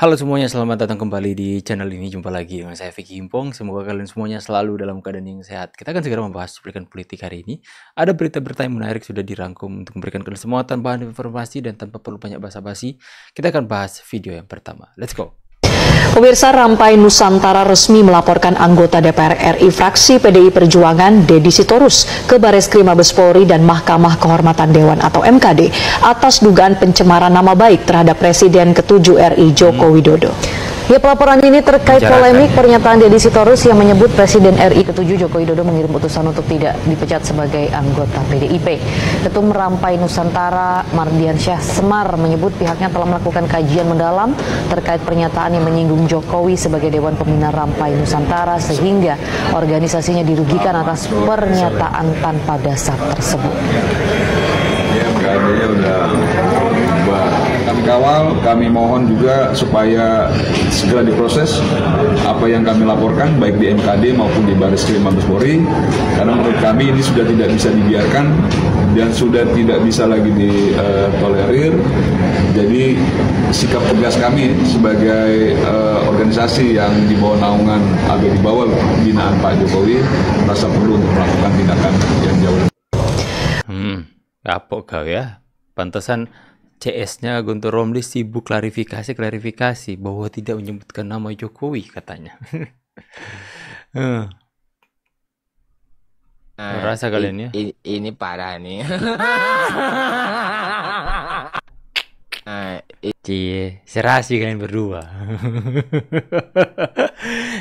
Halo semuanya, selamat datang kembali di channel ini. Jumpa lagi dengan saya Vicky Himpong. Semoga kalian semuanya selalu dalam keadaan yang sehat. Kita akan segera membahas cuplikan politik hari ini. Ada berita-berita yang menarik sudah dirangkum untuk memberikan kalian semua tanpa informasi dan tanpa perlu banyak basa-basi. Kita akan bahas video yang pertama. Let's go. Pemirsa, Rampai Nusantara resmi melaporkan anggota DPR RI fraksi PDI Perjuangan Deddy Sitorus ke Bareskrim Mabes Polri dan Mahkamah Kehormatan Dewan atau MKD atas dugaan pencemaran nama baik terhadap Presiden ke-7 RI Joko Widodo. Ya, pelaporan ini terkait polemik pernyataan Deddy Sitorus yang menyebut Presiden RI ke-7 Joko Widodo mengirim utusan untuk tidak dipecat sebagai anggota PDIP. Ketum Rampai Nusantara Mardiansyah Semar menyebut pihaknya telah melakukan kajian mendalam terkait pernyataan yang menyinggung Jokowi sebagai Dewan Pembina Rampai Nusantara sehingga organisasinya dirugikan atas pernyataan tanpa dasar tersebut. Ya, MKD-nya udah kami kawal, kami mohon juga supaya segera diproses apa yang kami laporkan baik di MKD maupun di Bareskrim Mabes Polri, karena menurut kami ini sudah tidak bisa dibiarkan dan sudah tidak bisa lagi ditolerir. Jadi sikap tegas kami sebagai organisasi yang di bawah naungan atau di bawah binaan Pak Jokowi merasa perlu untuk melakukan tindakan yang jauh lebih. Kapok kau ya. Pantesan CS-nya Guntur Romli sibuk klarifikasi bahwa tidak menyebutkan nama Jokowi katanya. Merasa kalian ya? Ini parah nih. Cie, serasi kalian berdua.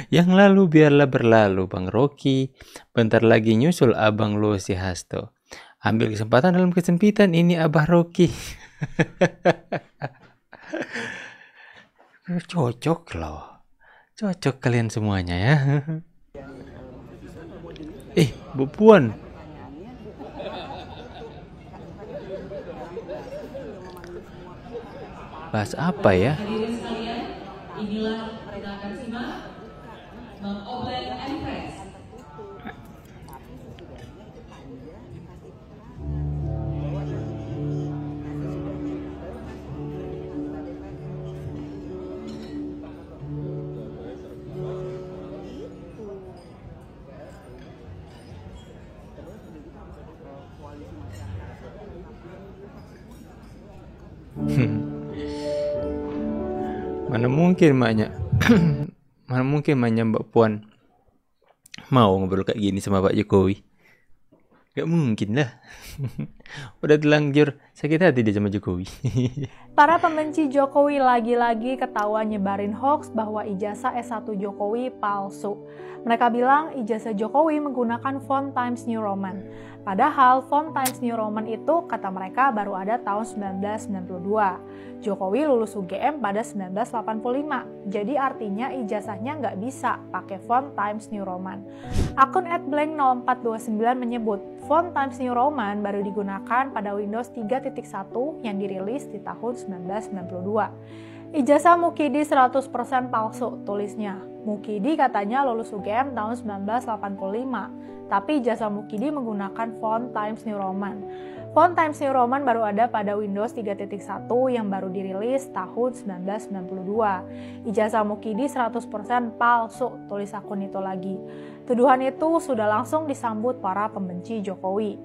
Yang lalu biarlah berlalu, Bang Rocky. Bentar lagi nyusul Abang Losi Hasto. Ambil kesempatan dalam kesempitan ini, Abah Rocky. Cocok loh. Cocok kalian semuanya ya. Bu Puan. Bahas apa ya? Inilah kita akan simak Bang Oben Empress. Mana mungkin maknya Mbak Puan mau ngobrol kayak gini sama Pak Jokowi? Gak mungkin lah. Udah telanjur sakit hati dia sama Jokowi. Para pembenci Jokowi lagi-lagi ketahuan nyebarin hoax bahwa ijazah S1 Jokowi palsu. Mereka bilang ijazah Jokowi menggunakan font Times New Roman. Padahal font Times New Roman itu kata mereka baru ada tahun 1992. Jokowi lulus UGM pada 1985. Jadi artinya ijazahnya nggak bisa pakai font Times New Roman. Akun @blank0429 menyebut font Times New Roman baru digunakan pada Windows 3.1 yang dirilis di tahun 1992. Ijazah Mukidi 100% palsu, tulisnya. Mukidi katanya lulus UGM tahun 1985, tapi ijazah Mukidi menggunakan font Times New Roman. Font Times New Roman baru ada pada Windows 3.1 yang baru dirilis tahun 1992. Ijazah Mukidi 100% palsu, tulis akun itu lagi. Tuduhan itu sudah langsung disambut para pembenci Jokowi.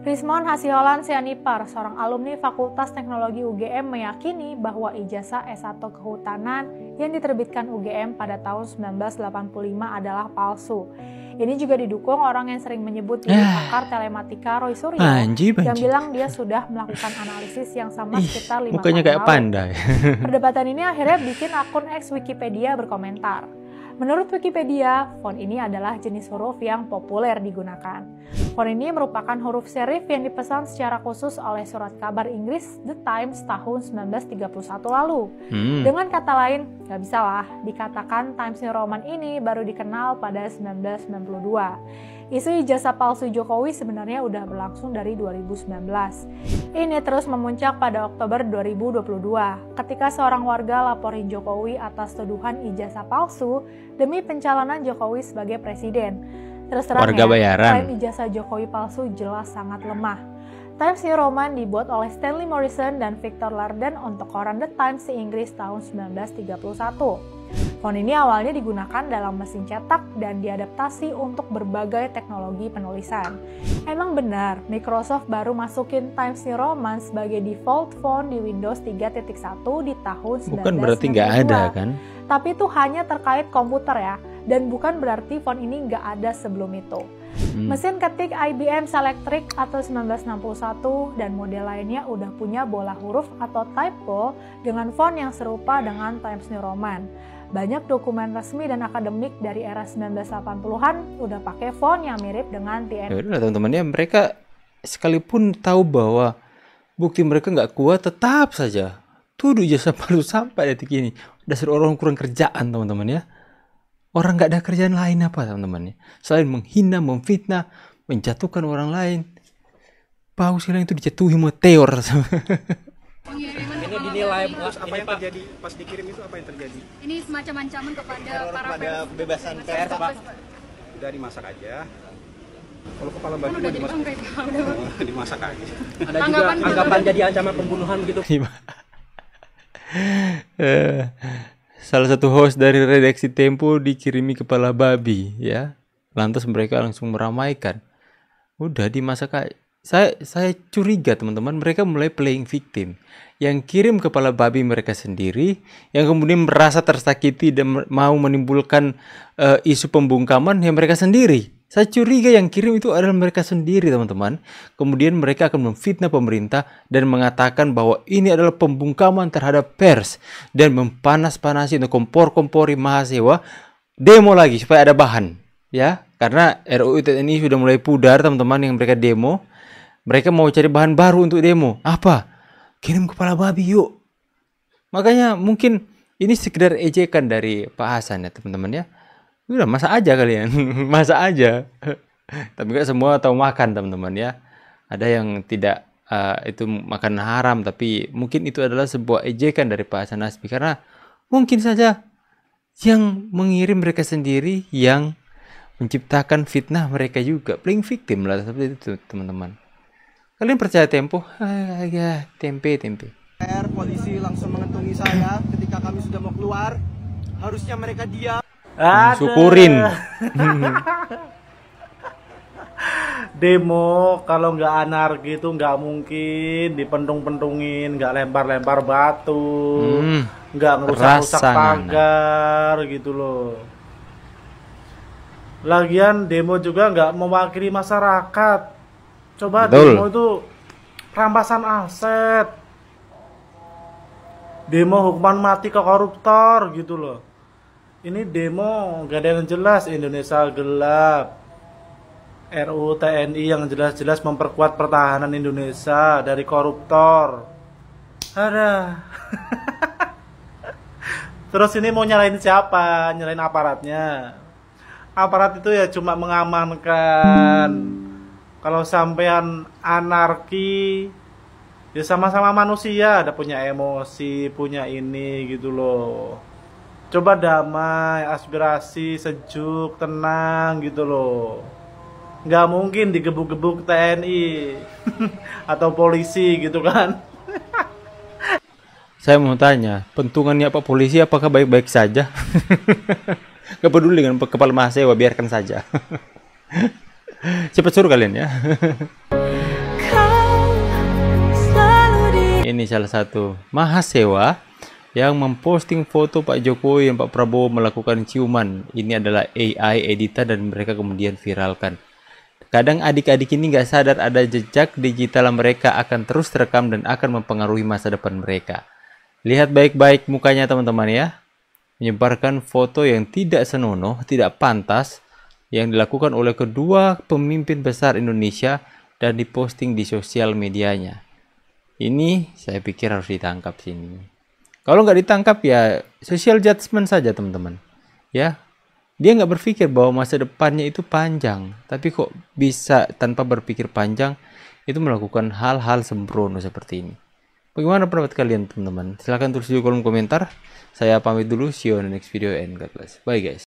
Rismon Hasiholan Sianipar, seorang alumni Fakultas Teknologi UGM, meyakini bahwa ijazah S1 Kehutanan yang diterbitkan UGM pada tahun 1985 adalah palsu. Ini juga didukung orang yang sering menyebut diri pakar telematika Roy Suryo yang bilang dia sudah melakukan analisis yang sama sekitar 5 tahun kayak lalu. pandai. Perdebatan ini akhirnya bikin akun X Wikipedia berkomentar. Menurut Wikipedia, font ini adalah jenis huruf yang populer digunakan. Font ini merupakan huruf serif yang dipesan secara khusus oleh surat kabar Inggris The Times tahun 1931 lalu. Dengan kata lain, gak bisa lah dikatakan Times New Roman ini baru dikenal pada 1992. Isu ijazah palsu Jokowi sebenarnya udah berlangsung dari 2019. Ini terus memuncak pada Oktober 2022 ketika seorang warga laporin Jokowi atas tuduhan ijazah palsu demi pencalonan Jokowi sebagai presiden. Terus terang Warga bayaran. klaim ijazah Jokowi palsu jelas sangat lemah. Times New Roman dibuat oleh Stanley Morrison dan Victor Larden untuk koran The Times di Inggris tahun 1931. Font ini awalnya digunakan dalam mesin cetak dan diadaptasi untuk berbagai teknologi penulisan. Emang benar, Microsoft baru masukin Times New Roman sebagai default font di Windows 3.1 di tahun 1992. Bukan berarti nggak ada kan? Tapi itu hanya terkait komputer ya, dan bukan berarti font ini nggak ada sebelum itu. Mesin ketik IBM Selectric atau 1961 dan model lainnya udah punya bola huruf atau typo dengan font yang serupa dengan Times New Roman. Banyak dokumen resmi dan akademik dari era 1980-an udah pakai font yang mirip dengan TNI. Ya udah teman-teman ya, mereka sekalipun tahu bahwa bukti mereka nggak kuat, tetap saja tuduh ijazah palsu sampai detik ini. Dasar orang kurang kerjaan teman-teman ya. Orang nggak ada kerjaan lain apa teman-teman ya, selain menghina, memfitnah, menjatuhkan orang lain. Paus yang itu dijatuhi meteor. Ini dinilai apa yang terjadi pas dikirim itu, apa yang terjadi? Ini semacam ancaman kepada para pada kebebasan pers, Pak. Udah dimasak aja. Kalau kepala babi udah dimasak aja. Ada juga anggapan jadi ancaman pembunuhan gitu. Salah satu host dari redaksi Tempo dikirimi kepala babi ya. Lantas mereka langsung meramaikan. Udah dimasak aja. Saya curiga teman-teman, mereka mulai playing victim. Yang kirim kepala babi mereka sendiri, yang kemudian merasa tersakiti dan mau menimbulkan isu pembungkaman yang mereka sendiri. Saya curiga yang kirim itu adalah mereka sendiri teman-teman. Kemudian mereka akan memfitnah pemerintah dan mengatakan bahwa ini adalah pembungkaman terhadap pers dan mempanas-panasi untuk kompor-kompori mahasiswa demo lagi supaya ada bahan ya. Karena RUU TNI sudah mulai pudar teman-teman yang mereka demo. Mereka mau cari bahan baru untuk demo. Apa? Kirim kepala babi yuk. Makanya mungkin ini sekedar ejekan dari Pak Hasan ya teman-teman ya. Udah masak aja kalian. Masak aja. Tapi gak semua tahu makan teman-teman ya. Ada yang tidak itu makan haram. Tapi mungkin itu adalah sebuah ejekan dari Pak Hasan Nasbi. Karena mungkin saja yang mengirim mereka sendiri yang menciptakan fitnah mereka juga. Playing victim lah seperti itu teman-teman. Kalian percaya Tempo? Ya, tempe. Polisi langsung mengantongi saya ketika kami sudah mau keluar. Harusnya mereka diam. Syukurin. Demo kalau nggak anarki itu nggak mungkin dipentung-pentungin, nggak lempar-lempar batu, nggak ngerusak-rusak pagar gitu loh. Lagian demo juga nggak mewakili masyarakat. Coba betul. Demo itu rampasan aset, demo hukuman mati ke koruptor gitu loh. Ini demo gak ada yang jelas, Indonesia gelap, RUU TNI yang jelas-jelas memperkuat pertahanan Indonesia dari koruptor. Ada. Terus ini mau nyalain siapa? Nyalain aparatnya. Aparat itu ya cuma mengamankan. Kalau sampean anarki, ya sama-sama manusia, ada punya emosi, punya ini gitu loh. Coba damai, aspirasi, sejuk, tenang gitu loh. Nggak mungkin digebuk-gebuk TNI atau polisi gitu kan. Saya mau tanya, pentungannya Pak Polisi apakah baik-baik saja? Gak peduli dengan kepala mahasiswa, biarkan saja. Cepat suruh kalian ya. Ini salah satu mahasiswa yang memposting foto Pak Jokowi dan Pak Prabowo melakukan ciuman. Ini adalah AI editan dan mereka kemudian viralkan. Kadang adik-adik ini nggak sadar ada jejak digital mereka akan terus terekam dan akan mempengaruhi masa depan mereka. Lihat baik-baik mukanya teman-teman ya. Menyebarkan foto yang tidak senonoh, tidak pantas, yang dilakukan oleh kedua pemimpin besar Indonesia dan diposting di sosial medianya. Ini saya pikir harus ditangkap sini. Kalau nggak ditangkap ya social judgment saja teman-teman. Ya, dia nggak berpikir bahwa masa depannya itu panjang. Tapi kok bisa tanpa berpikir panjang itu melakukan hal-hal sembrono seperti ini. Bagaimana pendapat kalian teman-teman? Silahkan tulis di kolom komentar. Saya pamit dulu. See you on the next video and God bless. Bye guys.